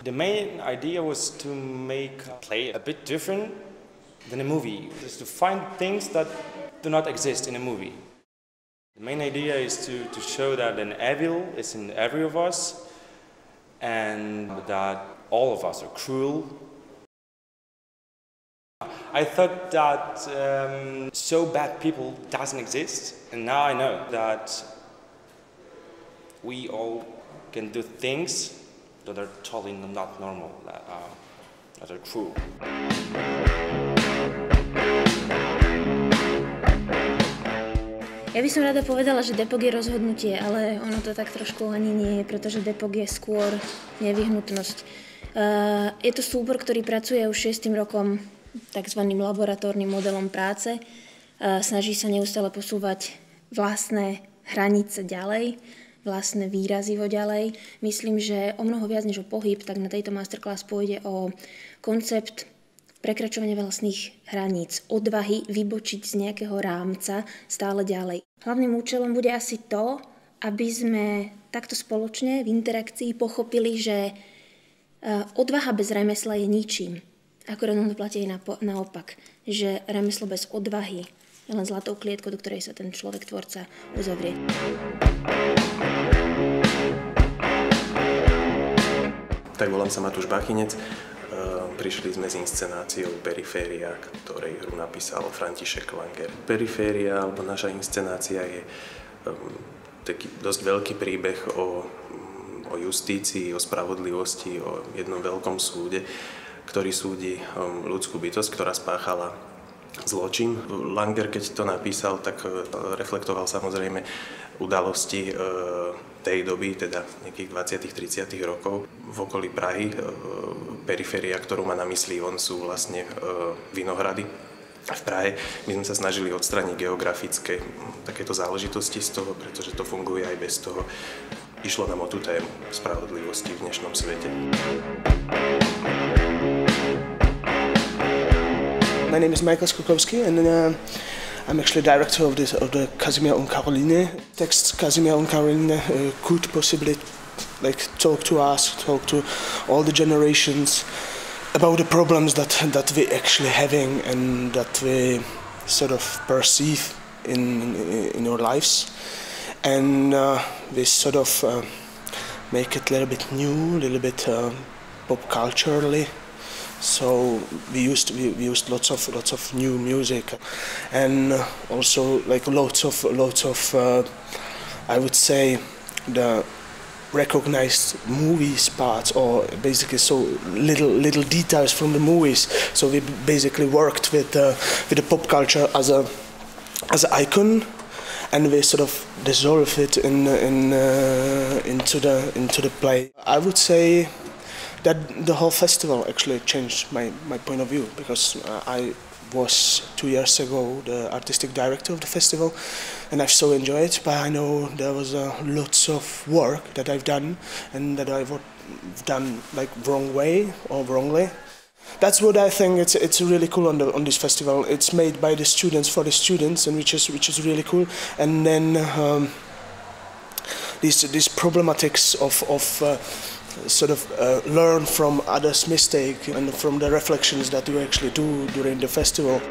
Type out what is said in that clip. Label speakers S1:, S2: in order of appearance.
S1: The main idea was to make a play a bit different than a movie, just to find things that do not exist in a movie. The main idea is to show that an evil is in every of us and that all of us are cruel. I thought that so bad people doesn't exist, and now I know that we all can do things that are totally not normal, that are cruel.
S2: Ja by som rada povedala, že depok je rozhodnutie, ale ono to tak trošku ani nie je, pretože depok je skôr nevyhnutnosť. Je to súbor, ktorý pracuje už 6. rokom takzvaným laboratórnym modelom práce. Snaží sa neustále posúvať vlastné hranice ďalej, vlastné výrazy ho ďalej. Myslím, že o mnoho viac než o pohyb, tak na tejto masterclass pôjde o koncept prekračovania vlastných hraníc, odvahy vybočiť z nejakého rámca stále ďalej. Hlavným účelom bude asi to, aby sme takto spoločne v interakcii pochopili, že odvaha bez remesla je ničím. Akorát nám to platí aj naopak, že remeslo bez odvahy je len zlatou klietkou, do ktorej sa ten človek tvorca uzavrie.
S3: Tak volám sa Matúš Bachinec. Prišli sme s inscenáciou Periféria, ktorej hru napísal František Langer. Periféria, alebo naša inscenácia je taký dosť veľký príbeh o justícii, o spravodlivosti, o jednom veľkom súde, ktorý súdi ľudskú bytosť, ktorá spáchala zločin. Langer, keď to napísal, tak reflektoval samozrejme udalosti tej doby, teda nejakých 20. 30. rokov v okolí Prahy. Periféria, ktorú má na mysli on, sú vlastne vinohrady v Prahe. My sme sa snažili odstrániť geografické takéto záležitosti z toho, pretože to funguje aj bez toho. Išlo nám o tú tému spravodlivosti v dnešnom svete.
S4: My name is Michael Skokowski, and I'm actually director of the Casimir und Caroline. Text Casimir und Caroline could possibly talk to us, talk to all the generations about the problems that we actually having and that we sort of perceive in our lives, and we sort of make it a little bit new, a little bit pop culturally. So we used lots of new music, and also like lots of I would say the recognized movies parts, or basically so little details from the movies. So we basically worked with the pop culture as an icon, and we sort of dissolve it into the play. I would say that the whole festival actually changed my point of view, because I was 2 years ago the artistic director of the festival, and I've so enjoyed it, but I know there was lots of work that I've done and that I've done like wrong way or wrongly. That's what I think it's really cool on this festival. It's made by the students for the students, and which is really cool. And then these problematics of sort of learn from others' mistakes and from the reflections that we actually do during the festival.